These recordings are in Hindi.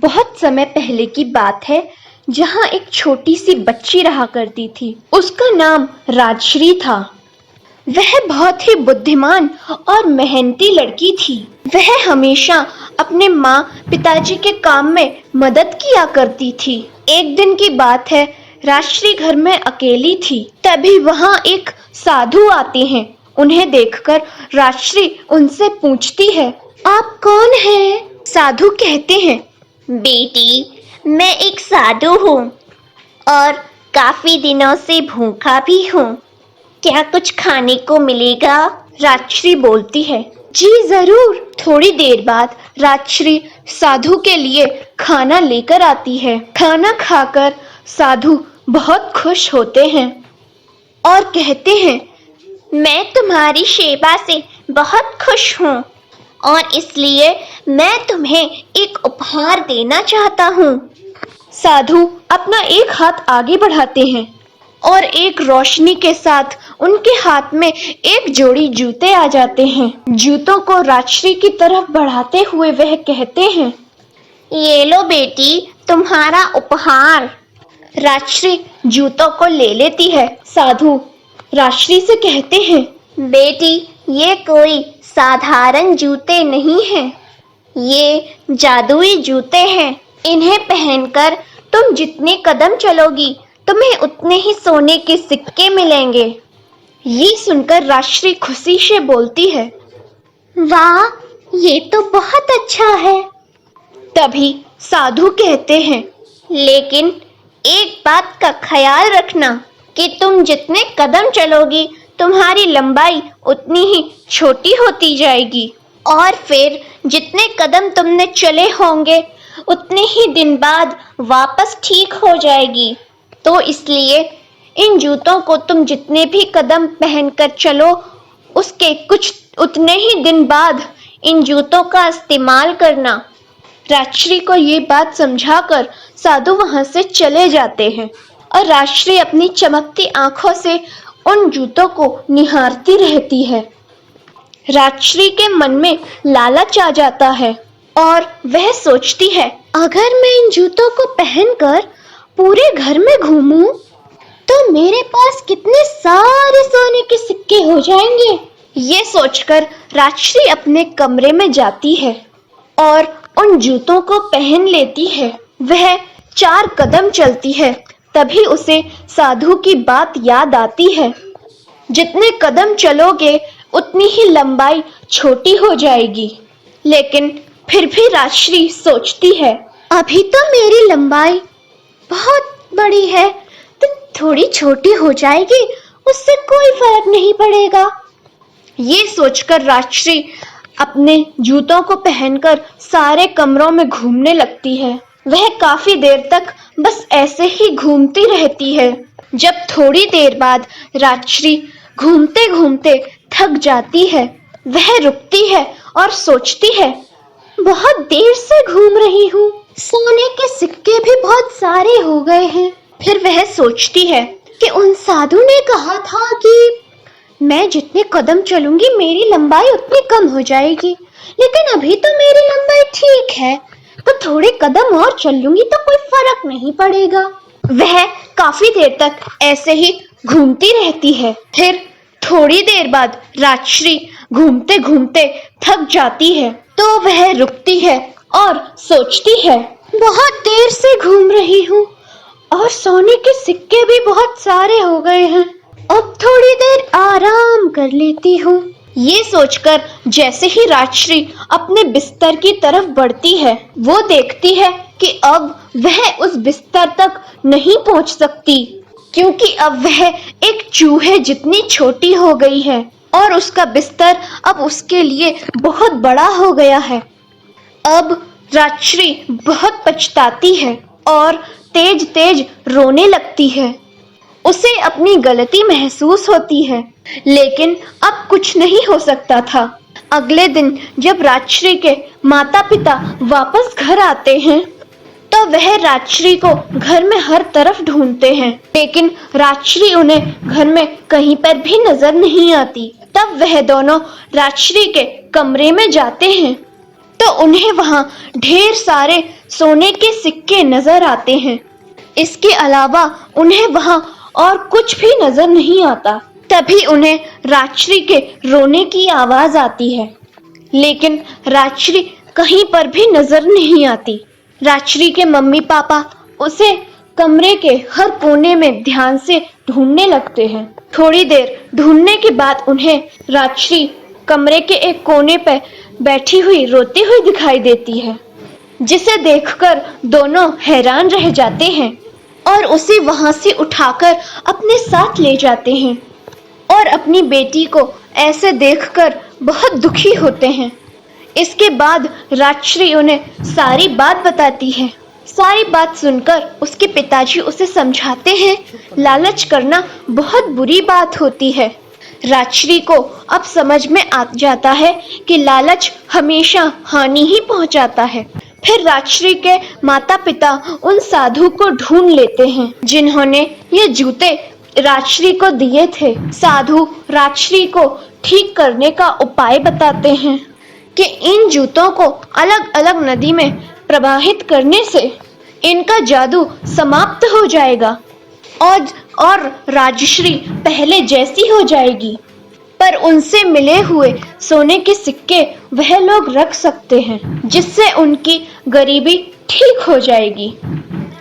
बहुत समय पहले की बात है, जहाँ एक छोटी सी बच्ची रहा करती थी। उसका नाम राजश्री था। वह बहुत ही बुद्धिमान और मेहनती लड़की थी। वह हमेशा अपने माँ पिताजी के काम में मदद किया करती थी। एक दिन की बात है, राजश्री घर में अकेली थी। तभी वहाँ एक साधु आते हैं। उन्हें देखकर राजश्री उनसे पूछती है, आप कौन हैं? साधु कहते हैं, बेटी, मैं एक साधु हूँ और काफी दिनों से भूखा भी हूँ। क्या कुछ खाने को मिलेगा? राजश्री बोलती है, जी जरूर। थोड़ी देर बाद राजश्री साधु के लिए खाना लेकर आती है। खाना खाकर साधु बहुत खुश होते हैं और कहते हैं, मैं तुम्हारी सेवा से बहुत खुश हूँ और इसलिए मैं तुम्हें एक उपहार देना चाहता हूँ। साधु अपना एक हाथ आगे बढ़ाते हैं और एक रोशनी के साथ उनके हाथ में एक जोड़ी जूते आ जाते हैं। जूतों को राजश्री की तरफ बढ़ाते हुए वह कहते हैं, ये लो बेटी, तुम्हारा उपहार। राजश्री जूतों को ले लेती है। साधु राजश्री से कहते हैं, बेटी, ये कोई साधारण जूते नहीं हैं, ये जादुई जूते हैं। इन्हें पहनकर तुम जितने कदम चलोगी, तुम्हें उतने ही सोने के सिक्के मिलेंगे। ये सुनकर राजश्री खुशी से बोलती है, वाह, ये तो बहुत अच्छा है। तभी साधु कहते हैं, लेकिन एक बात का ख्याल रखना कि तुम जितने कदम चलोगी, तुम्हारी लंबाई उतनी ही छोटी होती जाएगी और फिर जितने कदम तुमने चले होंगे, उतने ही दिन बाद वापस ठीक हो जाएगी। तो इसलिए इन जूतों को तुम जितने भी कदम पहनकर चलो, उसके कुछ उतने ही दिन बाद इन जूतों का इस्तेमाल करना। राजश्री को ये बात समझाकर साधु वहां से चले जाते हैं और राजश्री अपनी चमकती आंखों से उन जूतों को निहारती रहती है। राजश्री के मन में लालच आ जाता है और वह सोचती है, अगर मैं इन जूतों को पहनकर पूरे घर में घूमूं, तो मेरे पास कितने सारे सोने के सिक्के हो जाएंगे। ये सोचकर राजश्री अपने कमरे में जाती है और उन जूतों को पहन लेती है। वह 4 कदम चलती है, तभी उसे साधु की बात याद आती है, जितने कदम चलोगे उतनी ही लंबाई छोटी हो जाएगी। लेकिन फिर भी राजश्री सोचती है, अभी तो मेरी लंबाई बहुत बड़ी है, तो थोड़ी छोटी हो जाएगी, उससे कोई फर्क नहीं पड़ेगा। ये सोचकर राजश्री अपने जूतों को पहनकर सारे कमरों में घूमने लगती है। वह काफी देर तक बस ऐसे ही घूमती रहती है। जब थोड़ी देर बाद राजश्री घूमते घूमते थक जाती है, वह रुकती है और सोचती है, बहुत देर से घूम रही हूँ, सोने के सिक्के भी बहुत सारे हो गए हैं। फिर वह सोचती है कि उन साधु ने कहा था कि मैं जितने कदम चलूंगी मेरी लंबाई उतनी कम हो जाएगी, लेकिन अभी तो मेरी लंबाई ठीक है, तो थोड़े कदम और चल लूंगी तो कोई फर्क नहीं पड़ेगा। वह काफी देर तक ऐसे ही घूमती रहती है। फिर थोड़ी देर बाद राजश्री घूमते घूमते थक जाती है, तो वह रुकती है और सोचती है, बहुत देर से घूम रही हूँ और सोने के सिक्के भी बहुत सारे हो गए हैं, अब थोड़ी देर आराम कर लेती हूँ। ये सोचकर जैसे ही राजश्री अपने बिस्तर की तरफ बढ़ती है, वो देखती है कि अब वह उस बिस्तर तक नहीं पहुंच सकती, क्योंकि अब वह एक चूहे जितनी छोटी हो गई है और उसका बिस्तर अब उसके लिए बहुत बड़ा हो गया है। अब राजश्री बहुत पछताती है और तेज तेज रोने लगती है। उसे अपनी गलती महसूस होती है, लेकिन अब कुछ नहीं हो सकता था। अगले दिन जब राजश्री के माता पिता वापस घर आते हैं, तो वह राजश्री को घर में हर तरफ ढूंढते हैं, लेकिन राजश्री उन्हें घर में कहीं पर भी नजर नहीं आती। तब वह दोनों राजश्री के कमरे में जाते हैं तो उन्हें वहां ढेर सारे सोने के सिक्के नजर आते हैं। इसके अलावा उन्हें वहां और कुछ भी नजर नहीं आता। तभी उन्हें राजश्री के रोने की आवाज आती है, लेकिन राजश्री कहीं पर भी नजर नहीं आती। राजश्री के मम्मी पापा उसे कमरे के हर कोने में ध्यान से ढूंढने लगते हैं। थोड़ी देर ढूंढने के बाद उन्हें राजश्री कमरे के एक कोने पर बैठी हुई रोती हुई दिखाई देती है, जिसे देखकर दोनों हैरान रह जाते हैं और उसे वहां से उठाकर अपने साथ ले जाते हैं और अपनी बेटी को ऐसे देखकर बहुत दुखी होते हैं। इसके बाद राजश्री उन्हें सारी बात बताती है। सारी बात सुनकर उसके पिताजी उसे समझाते हैं, लालच करना बहुत बुरी बात होती है। राजश्री को अब समझ में आ जाता है कि लालच हमेशा हानि ही पहुंचाता है। फिर राजश्री के माता पिता उन साधु को ढूंढ लेते हैं जिन्होंने ये जूते राजश्री को दिए थे। साधु राजश्री को ठीक करने का उपाय बताते हैं कि इन जूतों को अलग अलग नदी में प्रवाहित करने से इनका जादू समाप्त हो जाएगा और राजश्री पहले जैसी हो जाएगी। पर उनसे मिले हुए सोने के सिक्के वह लोग रख सकते हैं, जिससे उनकी गरीबी ठीक हो जाएगी।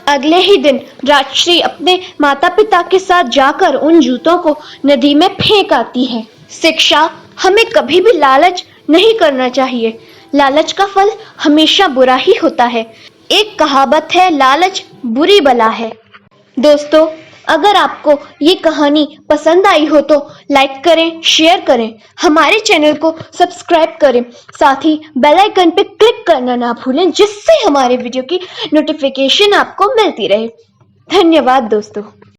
अगले ही दिन राजश्री अपने माता पिता के साथ जाकर उन जूतों को नदी में फेंक आती है। शिक्षा: हमें कभी भी लालच नहीं करना चाहिए। लालच का फल हमेशा बुरा ही होता है। एक कहावत है, लालच बुरी बला है। दोस्तों, अगर आपको ये कहानी पसंद आई हो तो लाइक करें, शेयर करें, हमारे चैनल को सब्सक्राइब करें, साथ ही बेल आइकन पे क्लिक करना ना भूलें, जिससे हमारे वीडियो की नोटिफिकेशन आपको मिलती रहे। धन्यवाद दोस्तों।